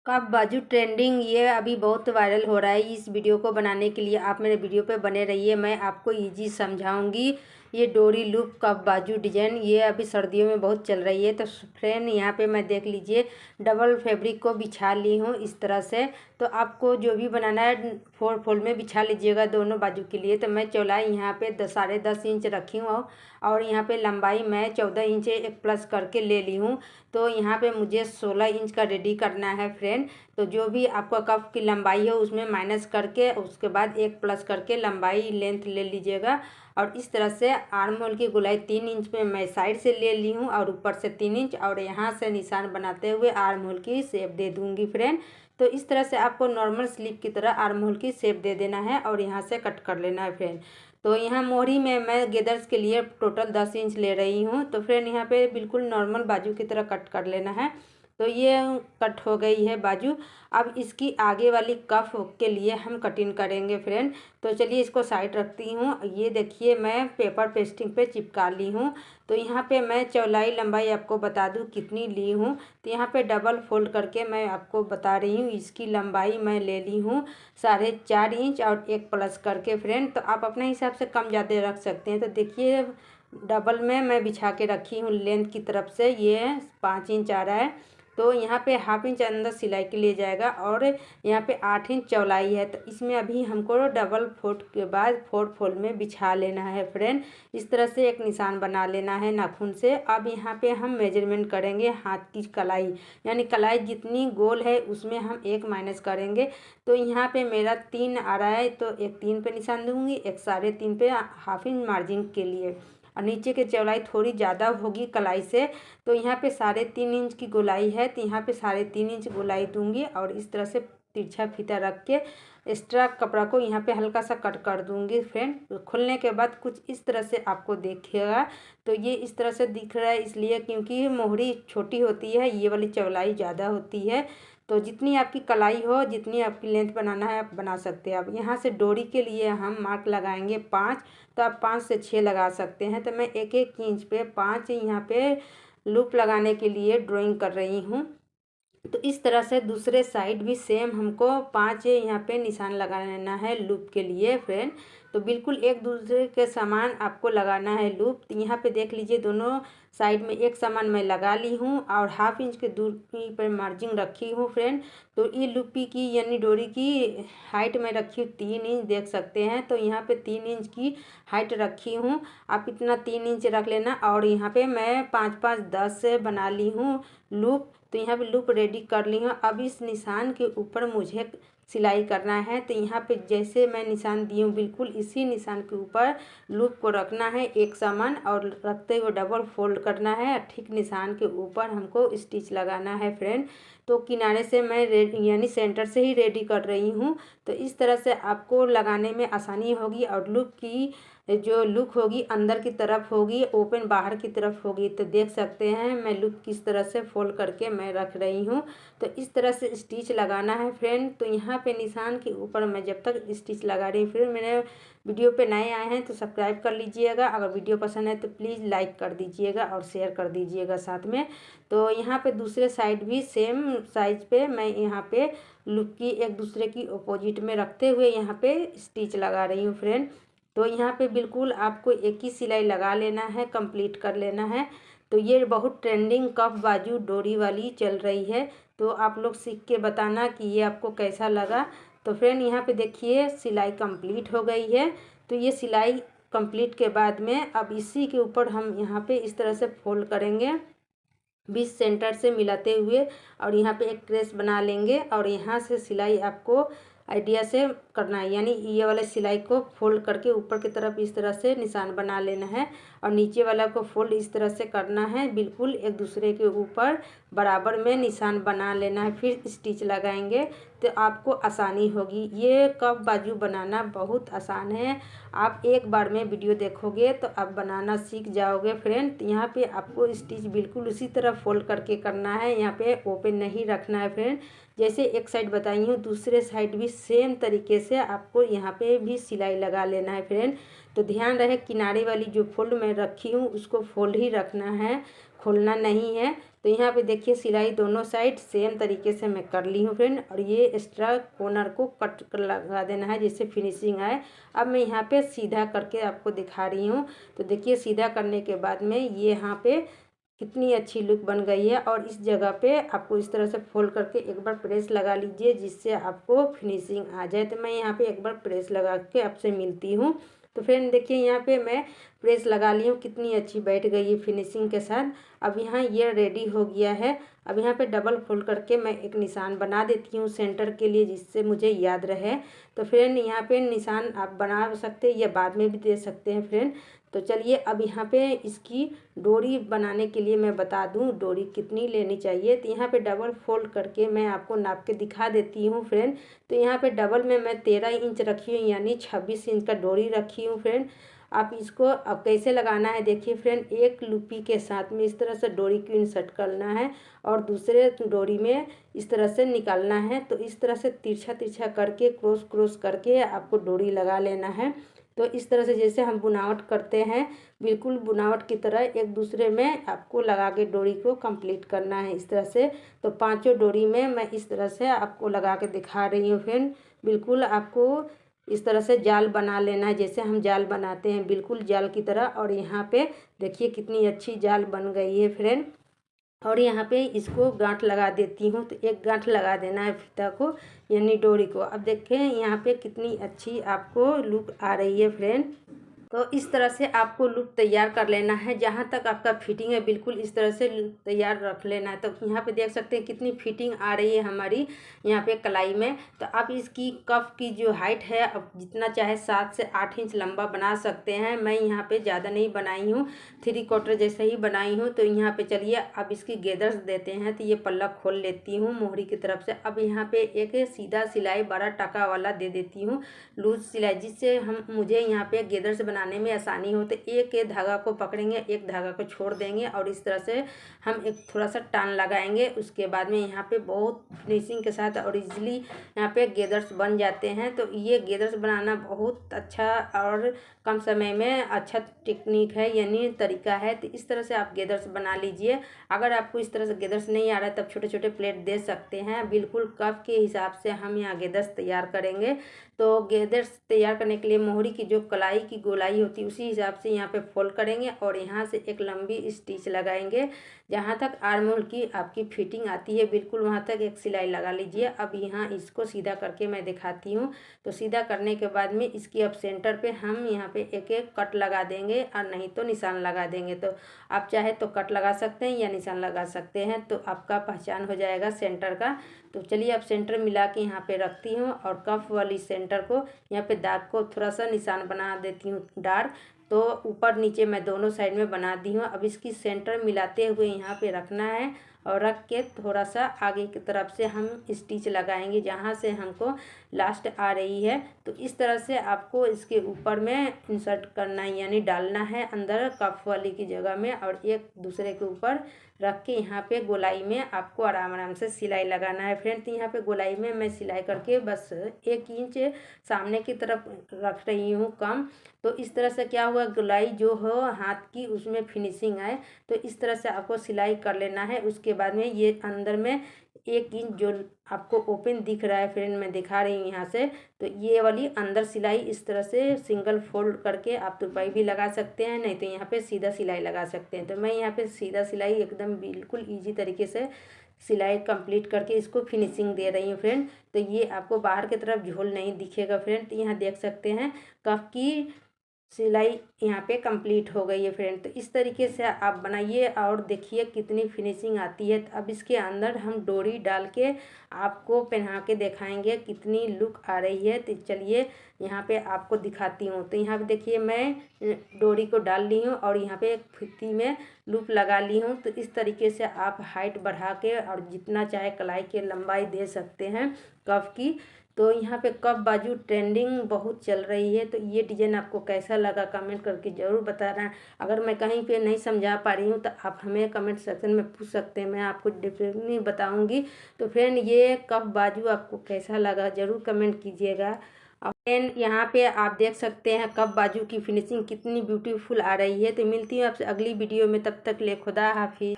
Cup बाजू trending ये अभी बहुत वायरल हो रहा है। इस वीडियो को बनाने के लिए आप मेरे वीडियो पे बने रहिए। मैं आपको इजी समझाऊंगी। ये डोरी लूप कप बाजू डिजाइन ये अभी सर्दियों में बहुत चल रही है। तो फ्रेंड यहाँ पे मैं देख लीजिए डबल फैब्रिक को बिछा ली हूँ इस तरह से। तो आपको जो भी बनाना है 4 फोल्ड में बिछा लीजिएगा दोनों बाजू के लिए। तो मैं चौड़ाई यहाँ पे 10.5 इंच रखी हूँ और यहाँ पे लंबाई मैं 14 इंच एक प्लस करके ले ली हूँ। तो यहाँ पे मुझे 16 इंच का रेडी करना है फ्रेंड। तो जो भी आपका कप की लंबाई हो उसमें माइनस करके उसके बाद एक प्लस करके लंबाई लेंथ ले लीजिएगा। और इस तरह से आर्म होल की गोलाई 3 इंच में मैं साइड से ले ली हूँ और ऊपर से 3 इंच और यहाँ से निशान बनाते हुए आर्म होल की शेप दे दूँगी फ्रेंड। तो इस तरह से आपको नॉर्मल स्लीव की तरह आर्म होल की शेप दे देना है और यहाँ से कट कर लेना है फ्रेंड। तो यहाँ मोहरी में मैं गेदर्स के लिए टोटल 10 इंच ले रही हूँ। तो फ्रेंड यहाँ पे बिल्कुल नॉर्मल बाजू की तरह कट कर लेना है। तो ये कट हो गई है बाजू। अब इसकी आगे वाली कफ के लिए हम कटिंग करेंगे फ्रेंड। तो चलिए इसको साइड रखती हूँ। ये देखिए मैं पेपर पेस्टिंग पे चिपका ली हूँ। तो यहाँ पे मैं चौड़ाई लंबाई आपको बता दूँ कितनी ली हूँ। तो यहाँ पे डबल फोल्ड करके मैं आपको बता रही हूँ। इसकी लंबाई मैं ले ली हूँ 4.5 इंच और एक प्लस करके फ्रेंड। तो आप अपने हिसाब से कम ज़्यादा रख सकते हैं। तो देखिए डबल में मैं बिछा के रखी हूँ लेंथ की तरफ से ये 5 इंच आ रहा है। तो यहाँ पे हाफ इंच अंदर सिलाई के लिए जाएगा और यहाँ पे 8 इंच चौड़ाई है। तो इसमें अभी हमको डबल फोल्ड के बाद 4 फोल्ड में बिछा लेना है फ्रेंड। इस तरह से एक निशान बना लेना है नाखून से। अब यहाँ पे हम मेजरमेंट करेंगे हाथ की कलाई, यानी कलाई जितनी गोल है उसमें हम 1 माइनस करेंगे। तो यहाँ पे मेरा 3 आ रहा है तो एक 3 पे निशान दूंगी, एक 3.5 पे हाफ इंच मार्जिन के लिए। और नीचे की चौड़ाई थोड़ी ज़्यादा होगी कलाई से। तो यहाँ पे 3.5 इंच की गोलाई है तो यहाँ पे 3.5 इंच गोलाई दूंगी और इस तरह से तिरछा फीता रख के एक्स्ट्रा कपड़ा को यहाँ पे हल्का सा कट कर दूंगी फ्रेंड। तो खोलने के बाद कुछ इस तरह से आपको देखिएगा। तो ये इस तरह से दिख रहा है इसलिए क्योंकि मोहरी छोटी होती है, ये वाली चौड़ाई ज़्यादा होती है। तो जितनी आपकी कलाई हो, जितनी आपकी लेंथ बनाना है आप बना सकते हैं। अब यहाँ से डोरी के लिए हम मार्क लगाएंगे 5। तो आप 5 से 6 लगा सकते हैं। तो मैं 1-1 इंच पे 5 यहाँ पे लूप लगाने के लिए ड्राइंग कर रही हूँ। तो इस तरह से दूसरे साइड भी सेम हमको 5 यहाँ पे निशान लगा लेना है लूप के लिए फ्रेंड। तो बिल्कुल एक दूसरे के समान आपको लगाना है लूप। तो यहाँ पे देख लीजिए दोनों साइड में एक समान मैं लगा ली हूँ और हाफ इंच की दूरी पर मार्जिन रखी हूँ फ्रेंड। तो ये लूपी की यानी डोरी की हाइट में रखी हूँ 3 इंच, देख सकते हैं। तो यहाँ पे 3 इंच की हाइट रखी हूँ। आप इतना 3 इंच रख लेना और यहाँ पे मैं 5-5 10 से बना ली हूँ लूप। तो यहाँ पे लूप रेडी कर ली हूँ। अब इस निशान के ऊपर मुझे सिलाई करना है। तो यहाँ पे जैसे मैं निशान दी हूँ बिल्कुल इसी निशान के ऊपर लूप को रखना है एक समान और रखते हुए डबल फोल्ड करना है। ठीक निशान के ऊपर हमको स्टिच लगाना है फ्रेंड। तो किनारे से मैं यानी सेंटर से ही रेडी कर रही हूँ। तो इस तरह से आपको लगाने में आसानी होगी और लूप की जो लुक होगी अंदर की तरफ होगी, ओपन बाहर की तरफ होगी। तो देख सकते हैं मैं लुक किस तरह से फोल्ड करके मैं रख रही हूँ। तो इस तरह से स्टिच लगाना है फ्रेंड। तो यहाँ पे निशान के ऊपर मैं जब तक स्टिच लगा रही हूँ, फिर मेरे वीडियो पे नए आए हैं तो सब्सक्राइब कर लीजिएगा। अगर वीडियो पसंद है तो प्लीज़ लाइक कर दीजिएगा और शेयर कर दीजिएगा साथ में। तो यहाँ पे दूसरे साइड भी सेम साइज पे मैं यहाँ पे लुक की एक दूसरे की अपोजिट में रखते हुए यहाँ पे स्टिच लगा रही हूँ फ्रेंड। तो यहाँ पे बिल्कुल आपको एक ही सिलाई लगा लेना है, कंप्लीट कर लेना है। तो ये बहुत ट्रेंडिंग कफ बाजू डोरी वाली चल रही है। तो आप लोग सीख के बताना कि ये आपको कैसा लगा। तो फ्रेंड यहाँ पे देखिए सिलाई कंप्लीट हो गई है। तो ये सिलाई कंप्लीट के बाद में अब इसी के ऊपर हम यहाँ पे इस तरह से फोल्ड करेंगे बीच सेंटर से मिलाते हुए और यहाँ पे एक क्रेस बना लेंगे और यहाँ से सिलाई आपको आइडिया से करना है, यानी ये वाले सिलाई को फोल्ड करके ऊपर की तरफ इस तरह से निशान बना लेना है और नीचे वाला को फोल्ड इस तरह से करना है, बिल्कुल एक दूसरे के ऊपर बराबर में निशान बना लेना है। फिर स्टिच लगाएंगे तो आपको आसानी होगी। ये कप बाजू बनाना बहुत आसान है। आप एक बार में वीडियो देखोगे तो आप बनाना सीख जाओगे फ्रेंड। तो यहाँ पे आपको स्टिच बिल्कुल उसी तरह फोल्ड करके करना है, यहाँ पे ओपन नहीं रखना है फ्रेंड। जैसे एक साइड बताई हूँ दूसरे साइड भी सेम तरीके से आपको यहाँ पे भी सिलाई लगा लेना है फ्रेंड। तो ध्यान रहे किनारे वाली जो फोल्ड मैं रखी हूँ उसको फोल्ड ही रखना है, खोलना नहीं है। तो यहाँ पे देखिए सिलाई दोनों साइड सेम तरीके से मैं कर ली हूँ फ्रेंड। और ये एक्स्ट्रा कॉर्नर को कट कर लगा देना है जिससे फिनिशिंग आए। अब मैं यहाँ पे सीधा करके आपको दिखा रही हूँ। तो देखिए सीधा करने के बाद में ये यहाँ पे कितनी अच्छी लुक बन गई है। और इस जगह पे आपको इस तरह से फोल्ड करके एक बार प्रेस लगा लीजिए जिससे आपको फिनिशिंग आ जाए। तो मैं यहाँ पे एक बार प्रेस लगा के आपसे मिलती हूँ। तो फ्रेंड देखिए यहाँ पे मैं प्रेस लगा ली हूँ, कितनी अच्छी बैठ गई है फिनिशिंग के साथ। अब यहाँ ये रेडी हो गया है। अब यहाँ पे डबल फोल्ड करके मैं एक निशान बना देती हूँ सेंटर के लिए जिससे मुझे याद रहे। तो फ्रेंड यहाँ पे निशान आप बना सकते हैं या बाद में भी दे सकते हैं फ्रेंड। तो चलिए अब यहाँ पे इसकी डोरी बनाने के लिए मैं बता दूँ डोरी कितनी लेनी चाहिए। तो यहाँ पे डबल फोल्ड करके मैं आपको नाप के दिखा देती हूँ फ्रेंड। तो यहाँ पे डबल में मैं 13 इंच रखी हूँ यानी 26 इंच का डोरी रखी हूँ फ्रेंड। आप इसको अब कैसे लगाना है देखिए फ्रेंड, एक लूपी के साथ में इस तरह से डोरी को इंसर्ट करना है और दूसरे डोरी में इस तरह से निकालना है। तो इस तरह से तिरछा तिरछा करके क्रॉस क्रॉस करके आपको डोरी लगा लेना है। तो इस तरह से जैसे हम बुनावट करते हैं बिल्कुल बुनावट की तरह एक दूसरे में आपको लगा के डोरी को कंप्लीट करना है इस तरह से। तो पांचों डोरी में मैं इस तरह से आपको लगा के दिखा रही हूँ फ्रेंड। बिल्कुल आपको इस तरह से जाल बना लेना है जैसे हम जाल बनाते हैं बिल्कुल जाल की तरह। और यहाँ पे देखिए कितनी अच्छी जाल बन गई है फ्रेंड। और यहाँ पे इसको गांठ लगा देती हूँ। तो एक गांठ लगा देना है फीता को यानी डोरी को। अब देखें यहाँ पे कितनी अच्छी आपको लुक आ रही है फ्रेंड। तो इस तरह से आपको लुक तैयार कर लेना है। जहाँ तक आपका फिटिंग है बिल्कुल इस तरह से तैयार रख लेना है। तो यहाँ पे देख सकते हैं कितनी फिटिंग आ रही है हमारी यहाँ पे कलाई में। तो आप इसकी कफ की जो हाइट है अब जितना चाहे 7 से 8 इंच लंबा बना सकते हैं। मैं यहाँ पे ज़्यादा नहीं बनाई हूँ, 3/4 जैसे ही बनाई हूँ। तो यहाँ पे चलिए अब इसकी गेदर्स देते हैं। तो ये पल्ला खोल लेती हूँ मोहरी की तरफ से। अब यहाँ पे एक सीधा सिलाई बड़ा टका वाला दे देती हूँ लूज सिलाई जिससे मुझे यहाँ पे गेदर्स बनाने में आसानी हो। तो एक धागा को पकड़ेंगे, एक धागा को छोड़ देंगे और इस तरह से हम एक थोड़ा सा टान लगाएंगे। उसके बाद में यहाँ पे बहुत फिनिशिंग के साथ और इजीली यहाँ पे गेदर्स बन जाते हैं। तो ये गेदर्स बनाना बहुत अच्छा और कम समय में अच्छा टेक्निक है यानी तरीका है। तो इस तरह से आप गेदर्स बना लीजिए। अगर आपको इस तरह से गेदर्स नहीं आ रहा है तब छोटे छोटे प्लेट दे सकते हैं। बिल्कुल कप के हिसाब से हम यहाँ गेदर्स तैयार करेंगे। तो गेदर्स तैयार करने के लिए मोहरी की जो कलाई की गोलाई होती है उसी हिसाब से यहाँ पे फोल्ड करेंगे और यहाँ से एक लंबी स्टिच लगाएंगे। जहाँ तक आर्म होल की आपकी फिटिंग आती है बिल्कुल वहाँ तक एक सिलाई लगा लीजिए। अब यहाँ इसको सीधा करके मैं दिखाती हूँ। तो सीधा करने के बाद में इसकी अब सेंटर पे हम यहाँ पे एक एक कट लगा देंगे और नहीं तो निशान लगा देंगे। तो आप चाहे तो कट लगा सकते हैं या निशान लगा सकते हैं। तो आपका पहचान हो जाएगा सेंटर का। तो चलिए अब सेंटर मिला के यहाँ पे रखती हूँ और कफ वाली सेंटर को यहाँ पे दाग को थोड़ा सा निशान बना देती हूँ डार्क। तो ऊपर नीचे मैं दोनों साइड में बना दी हूँ। अब इसकी सेंटर मिलाते हुए यहाँ पे रखना है और रख के थोड़ा सा आगे की तरफ से हम स्टिच लगाएंगे जहाँ से हमको लास्ट आ रही है। तो इस तरह से आपको इसके ऊपर में इंसर्ट करना है यानी डालना है अंदर कफ वाली की जगह में और एक दूसरे के ऊपर रख के यहाँ पे गोलाई में आपको आराम आराम से सिलाई लगाना है फ्रेंड। तो यहाँ पे गोलाई में मैं सिलाई करके बस 1 इंच सामने की तरफ रख रही हूँ कम। तो इस तरह से क्या हुआ गोलाई जो हो हाथ की उसमें फिनिशिंग आए। तो इस तरह से आपको सिलाई कर लेना है। उसके बाद में ये अंदर में 1 इंच जो आपको ओपन दिख रहा है फ्रेंड मैं दिखा रही हूँ यहाँ से। तो ये वाली अंदर सिलाई इस तरह से सिंगल फोल्ड करके आप तुरपाई भी लगा सकते हैं नहीं तो यहाँ पे सीधा सिलाई लगा सकते हैं। तो मैं यहाँ पे सीधा सिलाई एकदम बिल्कुल ईजी तरीके से सिलाई कंप्लीट करके इसको फिनिशिंग दे रही हूँ फ्रेंड। तो ये आपको बाहर की तरफ झोल नहीं दिखेगा फ्रेंड। तो यहाँ देख सकते हैं कफ की सिलाई यहाँ पे कंप्लीट हो गई है फ्रेंड। तो इस तरीके से आप बनाइए और देखिए कितनी फिनिशिंग आती है। तो अब इसके अंदर हम डोरी डाल के आपको पहना के दिखाएंगे कितनी लुक आ रही है। तो चलिए यहाँ पे आपको दिखाती हूँ। तो यहाँ पे देखिए मैं डोरी को डाल ली हूँ और यहाँ पे एक फित्ती में लूप लगा ली हूँ। तो इस तरीके से आप हाइट बढ़ा के और जितना चाहे कलाई के लंबाई दे सकते हैं कफ की। तो यहाँ पे कफ बाजू ट्रेंडिंग बहुत चल रही है। तो ये डिज़ाइन आपको कैसा लगा कमेंट करके ज़रूर बताना। अगर मैं कहीं पे नहीं समझा पा रही हूँ तो आप हमें कमेंट सेक्शन में पूछ सकते हैं, मैं आपको डेफिनेटली बताऊँगी। तो फ्रेंड ये कफ बाजू आपको कैसा लगा ज़रूर कमेंट कीजिएगा। और फ्रेंड यहाँ पे आप देख सकते हैं कफ बाजू की फिनिशिंग कितनी ब्यूटीफुल आ रही है। तो मिलती हूँ आपसे अगली वीडियो में, तब तक ले खुदा हाफिज़।